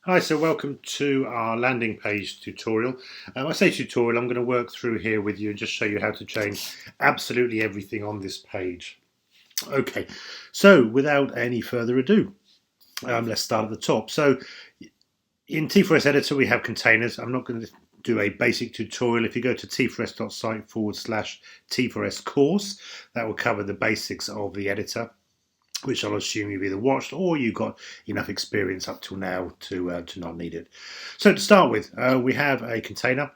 Hi, so welcome to our landing page tutorial. I say tutorial, I'm going to work through here with you and just show you how to change absolutely everything on this page. Okay, so without any further ado, let's start at the top. So in T4S Editor, we have containers. I'm not going to do a basic tutorial. If you go to t4s.site/T4S course, that will cover the basics of the editor, which I'll assume you've either watched or you've got enough experience up till now to not need it. So to start with, we have a container,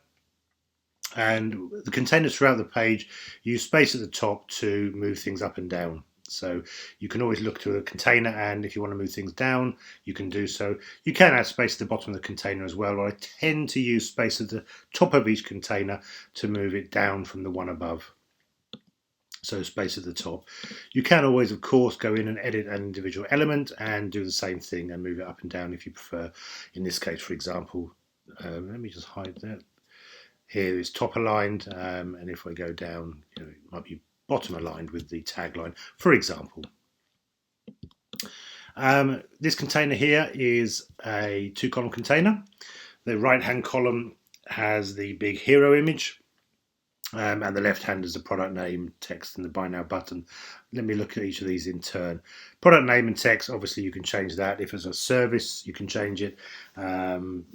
and the containers throughout the page use space at the top to move things up and down. So you can always look to a container, and if you want to move things down, you can do so. You can add space at the bottom of the container as well, but I tend to use space at the top of each container to move it down from the one above. So space at the top. You can always, of course, go in and edit an individual element and do the same thing and move it up and down if you prefer. In this case, for example, let me just hide that. Here is top aligned, and if I go down, it might be bottom aligned with the tagline, for example. This container here is a 2-column container. The right-hand column has the big hero image, and the left hand is the product name, text, and the buy now button. Let me look at each of these in turn. Product name and text, obviously you can change that. If it's a service, you can change it,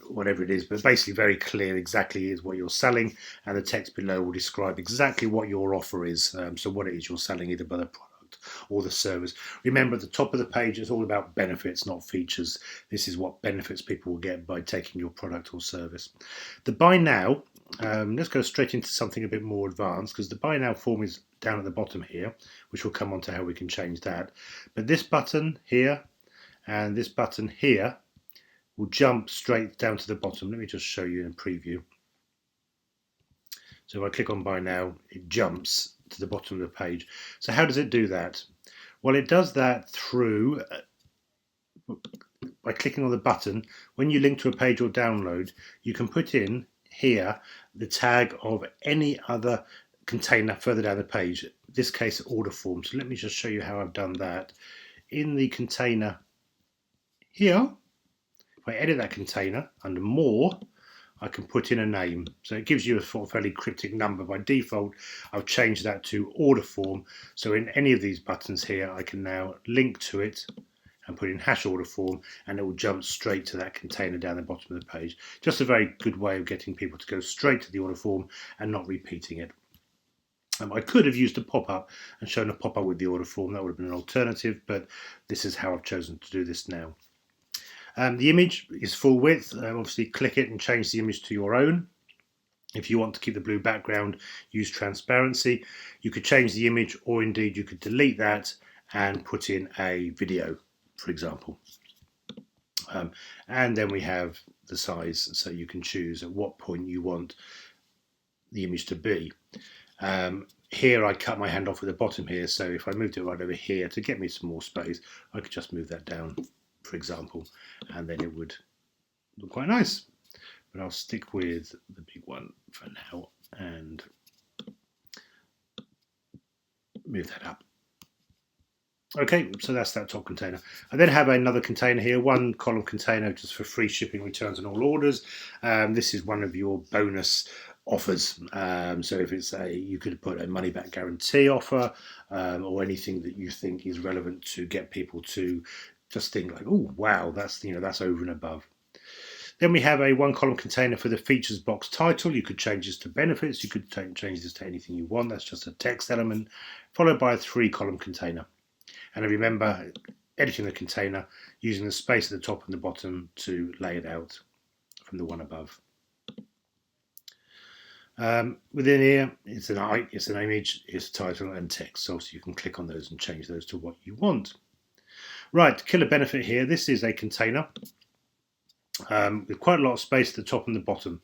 whatever it is, but basically very clear exactly is what you're selling, and the text below will describe exactly what your offer is, so what it is you're selling, either by the product or the service. Remember, at the top of the page, it's all about benefits, not features. This is what benefits people will get by taking your product or service. The buy now, let's go straight into something a bit more advanced, because the buy now form is down at the bottom here, which will come on to how we can change that. But this button here and this button here will jump straight down to the bottom. Let me just show you in a preview. So if I click on buy now, it jumps to the bottom of the page. So how does it do that? Well, it does that through by clicking on the button. When you link to a page or download, you can put in here the tag of any other container further down the page, in this case order form. So let me just show you how I've done that. In the container here, if I edit that container under more, I can put in a name. So it gives you a sort of fairly cryptic number. By default, I've changed that to order form. So in any of these buttons here, I can now link to it and put in hash order form, and it will jump straight to that container down the bottom of the page. Just a very good way of getting people to go straight to the order form and not repeating it. I could have used a pop-up and shown a pop-up with the order form. That would have been an alternative, but this is how I've chosen to do this now. The image is full width. Obviously click it and change the image to your own. If you want to keep the blue background, use transparency. You could change the image, or indeed you could delete that and put in a video, for example. And then we have the size, so you can choose at what point you want the image to be. Here I cut my hand off at the bottom here, so if I moved it right over here to get me some more space, I could just move that down, for example, and then it would look quite nice. But I'll stick with the big one for now and move that up. Okay, so that's that top container. I then have another container here, 1-column container just for free shipping, returns, and all orders. This is one of your bonus offers. So if it's you could put a money back guarantee offer, or anything that you think is relevant to get people to just think like, oh wow, that's over and above. Then we have a 1-column container for the features box title. You could change this to benefits. You could change this to anything you want. That's just a text element, followed by a 3-column container. And remember, editing the container using the space at the top and the bottom to lay it out from the one above. Within here, it's an image, it's a title and text, so you can click on those and change those to what you want. Right, killer benefit here. This is a container with quite a lot of space at the top and the bottom.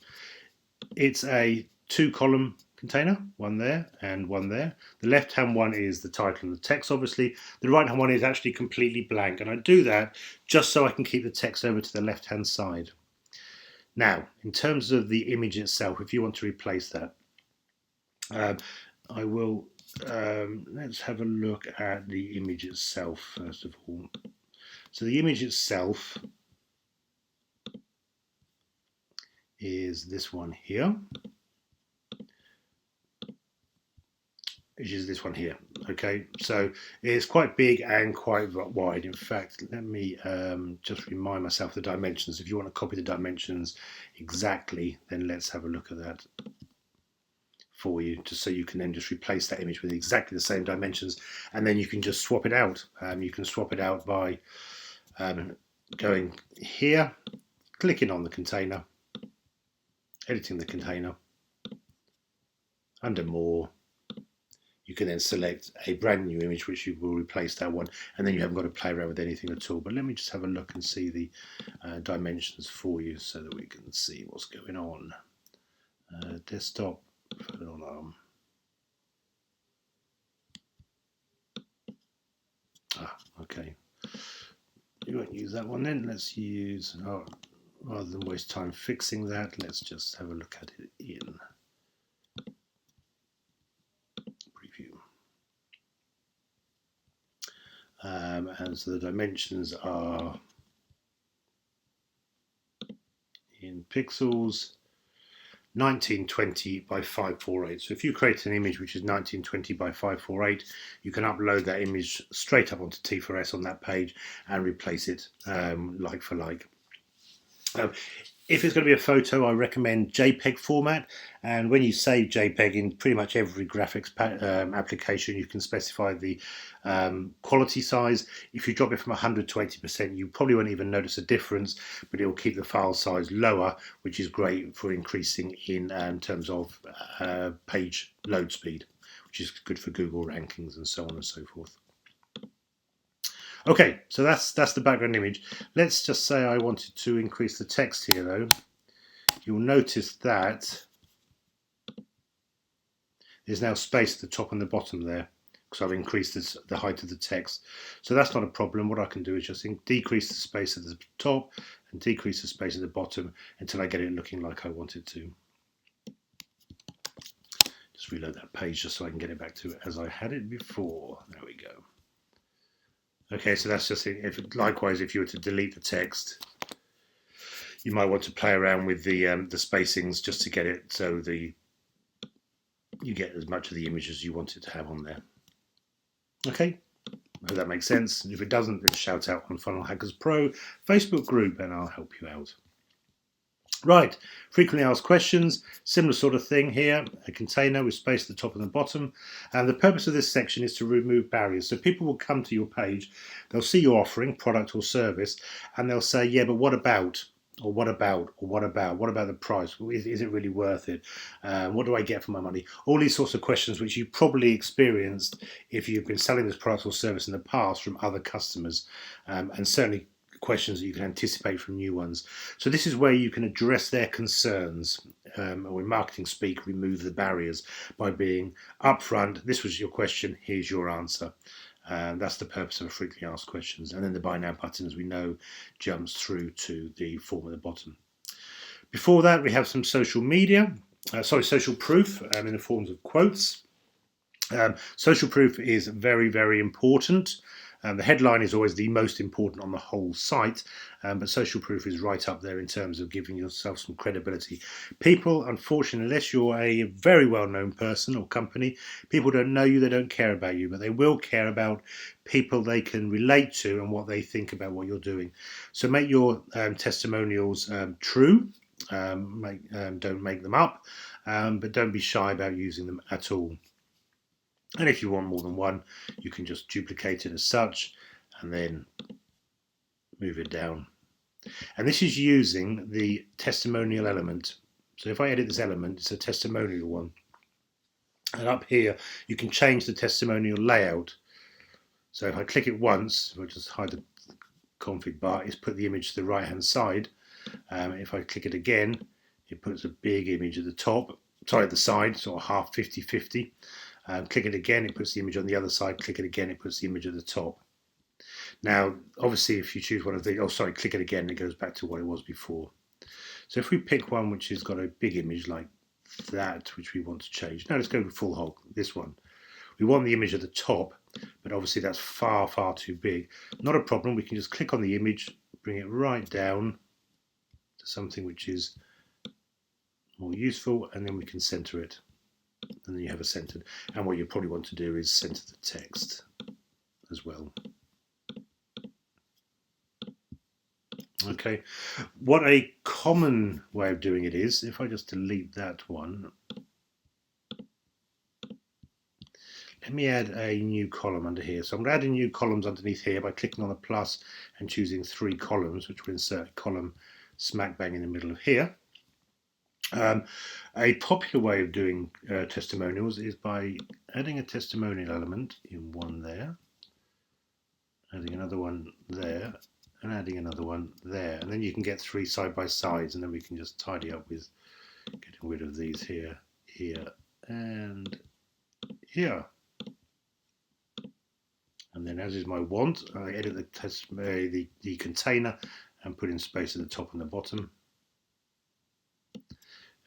It's a 2-column container, one there and one there. The left hand one is the title and the text, obviously. The right hand one is actually completely blank, and I do that just so I can keep the text over to the left hand side. Now, in terms of the image itself, if you want to replace that, I will, let's have a look at the image itself first of all. So the image itself is this one here, which is this one here. Okay, so it's quite big and quite wide. In fact, let me just remind myself the dimensions. If you want to copy the dimensions exactly, then let's have a look at that for you, just so you can then just replace that image with exactly the same dimensions, and then you can just swap it out. You can swap it out by going here, clicking on the container, editing the container, under more. You can then select a brand new image which you will replace that one, and then you haven't got to play around with anything at all. But let me just have a look and see the dimensions for you so that we can see what's going on. Desktop, put it on ARM. Okay. You won't use that one then. Let's use, rather than waste time fixing that, let's just have a look at it in preview. And so the dimensions are in pixels, 1920 by 548. So if you create an image which is 1920 by 548, you can upload that image straight up onto T4S on that page and replace it like for like. If it's going to be a photo, I recommend JPEG format, and when you save JPEG in pretty much every graphics application, you can specify the quality size. If you drop it from 100 to 80%, you probably won't even notice a difference, but it will keep the file size lower, which is great for increasing in terms of page load speed, which is good for Google rankings and so on and so forth. Okay, so that's the background image. Let's just say I wanted to increase the text here though. You'll notice that there's now space at the top and the bottom there because I've increased the height of the text. So that's not a problem. What I can do is just decrease the space at the top and decrease the space at the bottom until I get it looking like I want it to. Just reload that page just so I can get it back to as I had it before. There we go. Okay, so that's just it. Likewise, if you were to delete the text, you might want to play around with the spacings just to get it so you get as much of the image as you want it to have on there. Okay, I hope that makes sense. And if it doesn't, then shout out on Funnel Hackers Pro Facebook group and I'll help you out. Right, frequently asked questions, similar sort of thing here, a container with space at the top and the bottom. And the purpose of this section is to remove barriers. So people will come to your page, they'll see your offering, product or service, and they'll say, yeah, but what about? Or what about? Or what about? What about the price? Is it really worth it? What do I get for my money? All these sorts of questions which you probably experienced if you've been selling this product or service in the past from other customers, and certainly questions that you can anticipate from new ones. So this is where you can address their concerns, or in marketing speak, remove the barriers by being upfront. This was your question, here's your answer. That's the purpose of frequently asked questions. And then the buy now button, as we know, jumps through to the form at the bottom. Before that, we have some social media, social proof in the forms of quotes. Social proof is very, very important. The headline is always the most important on the whole site, but social proof is right up there in terms of giving yourself some credibility. People, unfortunately, unless you're a very well-known person or company, people don't know you, they don't care about you, but they will care about people they can relate to and what they think about what you're doing. So make your testimonials true. Don't make them up, but don't be shy about using them at all. And if you want more than one, you can just duplicate it as such and then move it down. And this is using the testimonial element. So if I edit this element, it's a testimonial one. And up here, you can change the testimonial layout. So if I click it once, if I just hide the config bar, it's put the image to the right-hand side. If I click it again, it puts a big image at the top, at the side, sort of half 50-50. Click it again, it puts the image on the other side. Click it again, it puts the image at the top. Now, obviously, if you choose one of the, click it again, it goes back to what it was before. So if we pick one which has got a big image like that, which we want to change. Now let's go with full hog, this one. We want the image at the top, but obviously that's far, far too big. Not a problem, we can just click on the image, bring it right down to something which is more useful, and then we can center it, and then you have a centered. And what you probably want to do is center the text as well. Okay, what a common way of doing it is, if I just delete that one, let me add a new column under here. So I'm going to add new columns underneath here by clicking on the plus and choosing 3 columns, which will insert a column smack bang in the middle of here. A popular way of doing testimonials is by adding a testimonial element in one there, adding another one there, and adding another one there, and then you can get 3 side by sides, and then we can just tidy up with getting rid of these here, here, and here. And then, as is my want, I edit the container and put in space at the top and the bottom.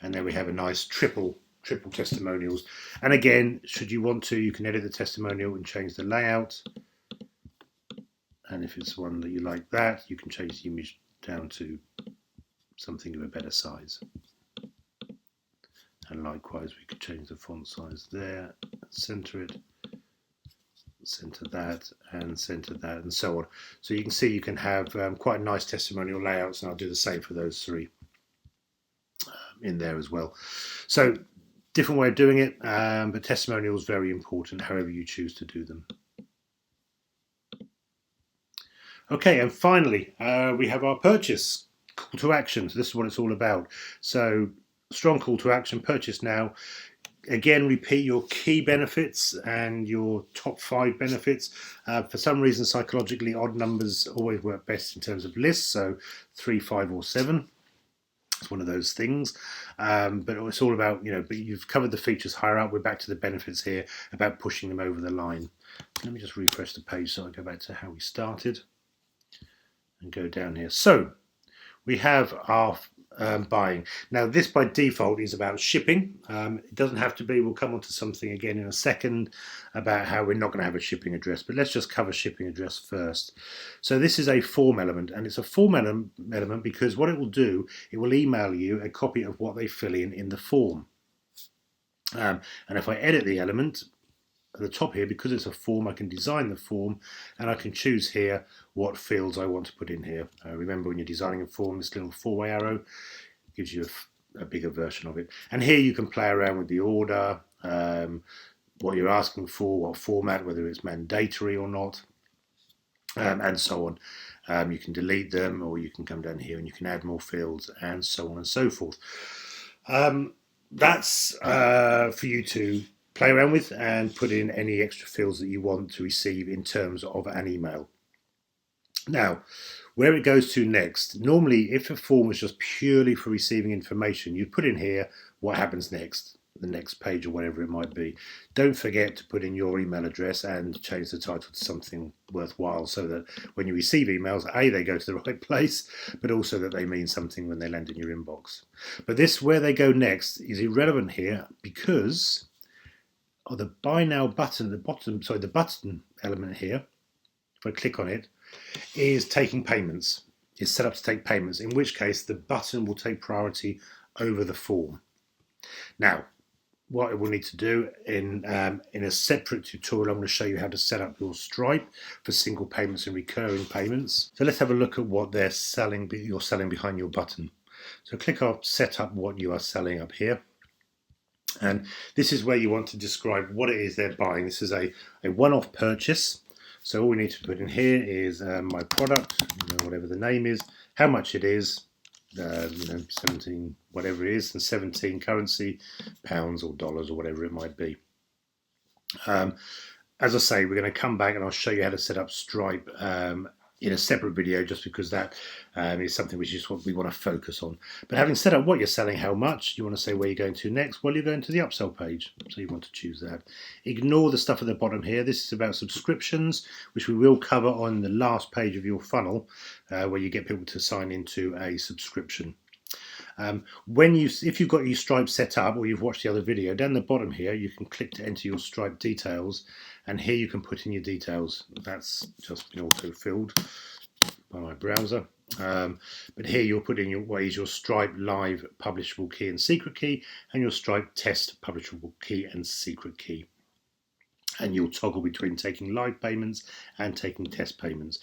And then we have a nice triple testimonials. And again, should you want to, you can edit the testimonial and change the layout. And if it's one that you like that, you can change the image down to something of a better size. And likewise, we could change the font size there, center it, center that, and so on. So you can see you can have quite nice testimonial layouts, and I'll do the same for those 3 in there as well. So different way of doing it, but testimonial is very important, however you choose to do them. Okay, and finally, we have our purchase call to action. So this is what it's all about. So strong call to action, purchase now. Again, repeat your key benefits and your top 5 benefits. For some reason, psychologically, odd numbers always work best in terms of lists. So 3, 5, or 7. It's one of those things. But it's all about, but you've covered the features higher up. We're back to the benefits here about pushing them over the line. Let me just refresh the page so I go back to how we started and go down here. So we have our buying. Now this by default is about shipping. It doesn't have to be. We'll come on to something again in a second about how we're not going to have a shipping address, but let's just cover shipping address first. So this is a form element, and it's a form element because what it will do, it will email you a copy of what they fill in the form. And if I edit the element at the top here, because it's a form, I can design the form and I can choose here what fields I want to put in here. Remember, when you're designing a form, this little 4-way arrow gives you a bigger version of it. And here you can play around with the order, what you're asking for, what format, whether it's mandatory or not, and so on. You can delete them, or you can come down here and you can add more fields, and so on and so forth. That's for you to play around with and put in any extra fields that you want to receive in terms of an email. Now, where it goes to next, normally if a form was just purely for receiving information, you'd put in here what happens next, the next page or whatever it might be. Don't forget to put in your email address and change the title to something worthwhile so that when you receive emails, A, they go to the right place, but also that they mean something when they land in your inbox. But this, where they go next, is irrelevant here because the buy now button, the button element here, if I click on it, is taking payments. It's set up to take payments, in which case the button will take priority over the form. Now, what it will need to do in a separate tutorial, I'm going to show you how to set up your Stripe for single payments and recurring payments. So let's have a look at what you're selling behind your button. So click on set up what you are selling up here. And this is where you want to describe what it is they're buying. This is a one-off purchase. So all we need to put in here is my product, whatever the name is, how much it is, 17, whatever it is, and 17 currency, pounds or dollars or whatever it might be. As I say, we're going to come back and I'll show you how to set up Stripe in a separate video, just because that is something which is what we want to focus on. But having set up what you're selling, how much, you want to say where you're going to next. Well, you're going to the upsell page, so you want to choose that. Ignore the stuff at the bottom here. This is about subscriptions, which we will cover on the last page of your funnel, where you get people to sign into a subscription. If you've got your Stripe set up, or you've watched the other video, down the bottom here you can click to enter your Stripe details, and here you can put in your details. That's just been auto-filled by my browser. But here you'll put in your Stripe live publishable key and secret key, and your Stripe test publishable key and secret key. And you'll toggle between taking live payments and taking test payments.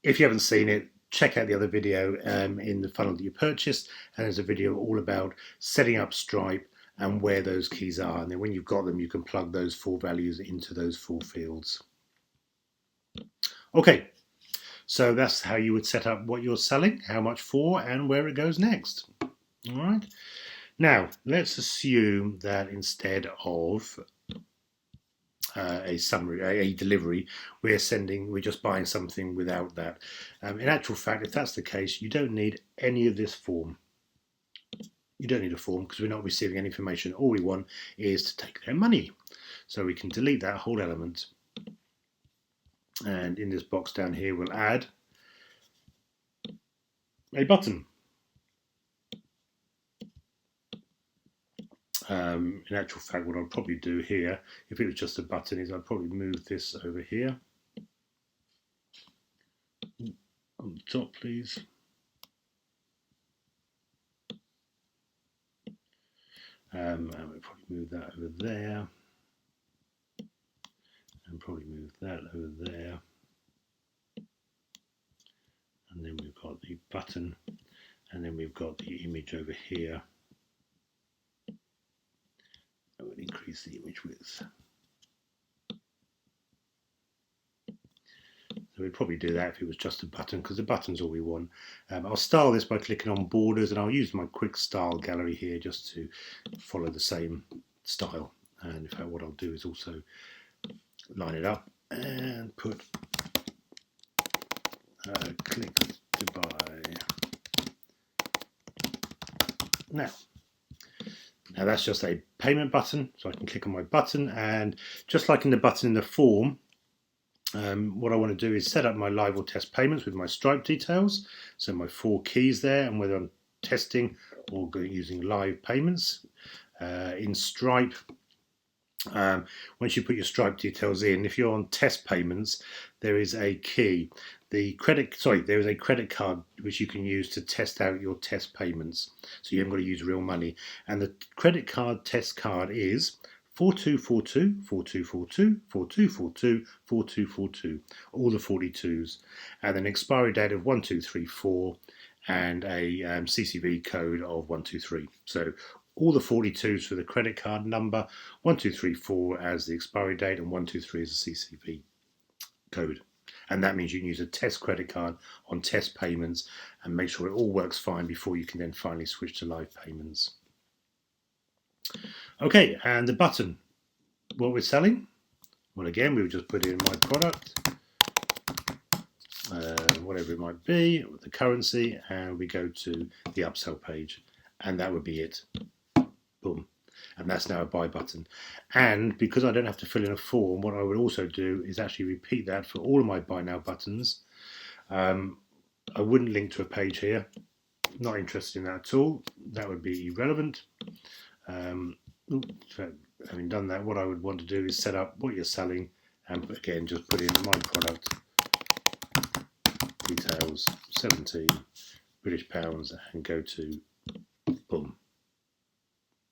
If you haven't seen it, check out the other video in the funnel that you purchased, and there's a video all about setting up Stripe and where those keys are, and then when you've got them you can plug those 4 values into those 4 fields. Okay, so that's how you would set up what you're selling, how much for, and where it goes next. All right, now let's assume that instead of a delivery, we're just buying something without that. In actual fact, if that's the case, you don't need any of this form. You don't need a form because we're not receiving any information. All we want is to take their money. So we can delete that whole element. And in this box down here, we'll add a button. In actual fact, what I'll probably do here, if it was just a button, is I'll probably move this over here. On the top, please. And we'll probably move that over there. And probably move that over there. And then we've got the button. And then we've got the image over here. I will increase the image width. So we'd probably do that if it was just a button, because the button's all we want. I'll style this by clicking on borders, and I'll use my quick style gallery here just to follow the same style. And in fact, what I'll do is also line it up and put click to buy. Now that's just a payment button, so I can click on my button, and just like in the button in the form, what I want to do is set up my live or test payments with my Stripe details, so my 4 keys there, and whether I'm testing or using live payments. In Stripe, once you put your Stripe details in, if you're on test payments, there is a key. There is a credit card which you can use to test out your test payments, so you haven't got to use real money. And the credit card test card is 4242, 4242, 4242, 4242, all the 42s, and an expiry date of 1234 and a CCV code of 123. So all the 42s for the credit card number, 1234 as the expiry date, and 123 as the CCV code. And that means you can use a test credit card on test payments and make sure it all works fine before you can then finally switch to live payments. Okay, and the button, what we're selling? Well, again, we've just put in my product, whatever it might be, the currency, and we go to the upsell page, and that would be it. Boom. And that's now a buy button. And because I don't have to fill in a form, what I would also do is actually repeat that for all of my buy now buttons. I wouldn't link to a page here. Not interested in that at all. That would be irrelevant. Having done that, what I would want to do is set up what you're selling, and again just put in my product details, 17 British pounds, and go to boom.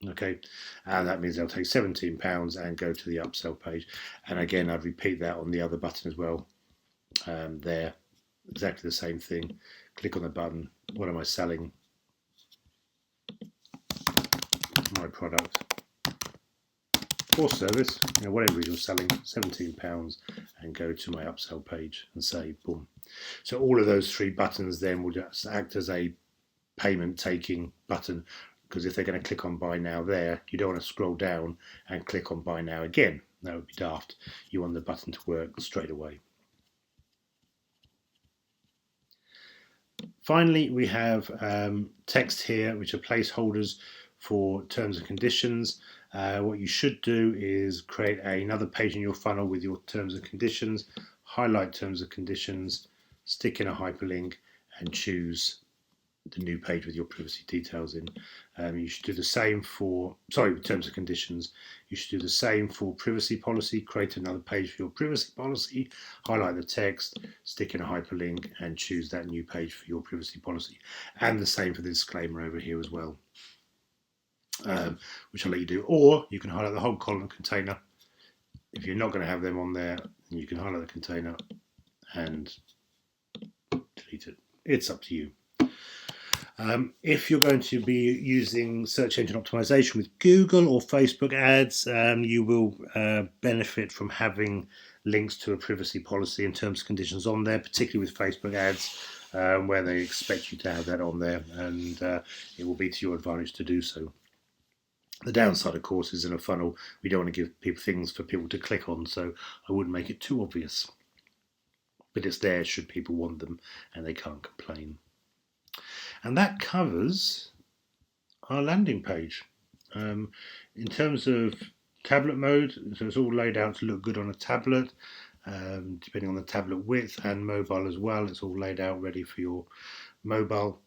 Okay, and that means they'll take £17 and go to the upsell page. And again, I'd repeat that on the other button as well. There, exactly the same thing. Click on the button. What am I selling? My product or service, whatever you're selling, £17, and go to my upsell page and say boom. So all of those 3 buttons then will just act as a payment taking button, because if they're going to click on buy now there, you don't want to scroll down and click on buy now again. That would be daft. You want the button to work straight away. Finally, we have text here, which are placeholders for terms and conditions. What you should do is create another page in your funnel with your terms and conditions, highlight terms and conditions, stick in a hyperlink, and choose the new page with your privacy details in. You should do the same for, terms and conditions. You should do the same for privacy policy. Create another page for your privacy policy, highlight the text, stick in a hyperlink, and choose that new page for your privacy policy. And the same for the disclaimer over here as well, which I'll let you do. Or you can highlight the whole column container. If you're not going to have them on there, you can highlight the container and delete it. It's up to you. If you're going to be using search engine optimization with Google or Facebook ads, you will benefit from having links to a privacy policy and terms and conditions on there, particularly with Facebook ads, where they expect you to have that on there, and it will be to your advantage to do so. The downside, of course, is in a funnel, we don't want to give people things for people to click on, so I wouldn't make it too obvious. But it's there should people want them and they can't complain. And that covers our landing page. In terms of tablet mode, so it's all laid out to look good on a tablet, depending on the tablet width, and mobile as well. It's all laid out ready for your mobile.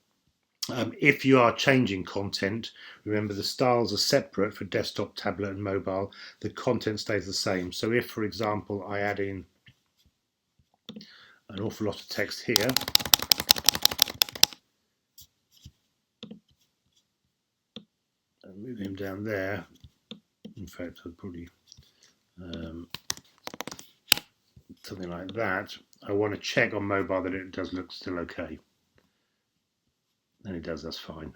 If you are changing content, remember the styles are separate for desktop, tablet and mobile. The content stays the same. So if, for example, I add in an awful lot of text here, and move him down there, in fact I'd probably something like that, I want to check on mobile that it does look still okay. And it does, that's fine.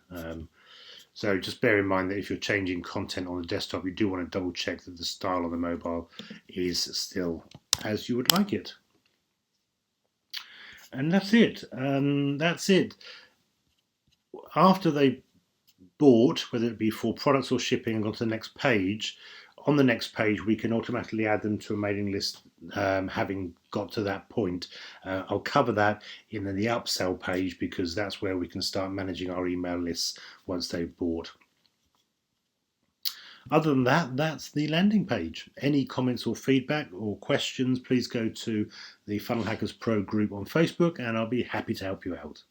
So just bear in mind that if you're changing content on the desktop, you do want to double check that the style on the mobile is still as you would like it. And that's it. That's it. After they bought, whether it be for products or shipping, and gone to the next page, on the next page we can automatically add them to a mailing list, having got to that point. I'll cover that in the upsell page, because that's where we can start managing our email lists once they've bought. Other than that, that's the landing page. Any comments or feedback or questions, please go to the Funnel Hackers Pro group on Facebook and I'll be happy to help you out.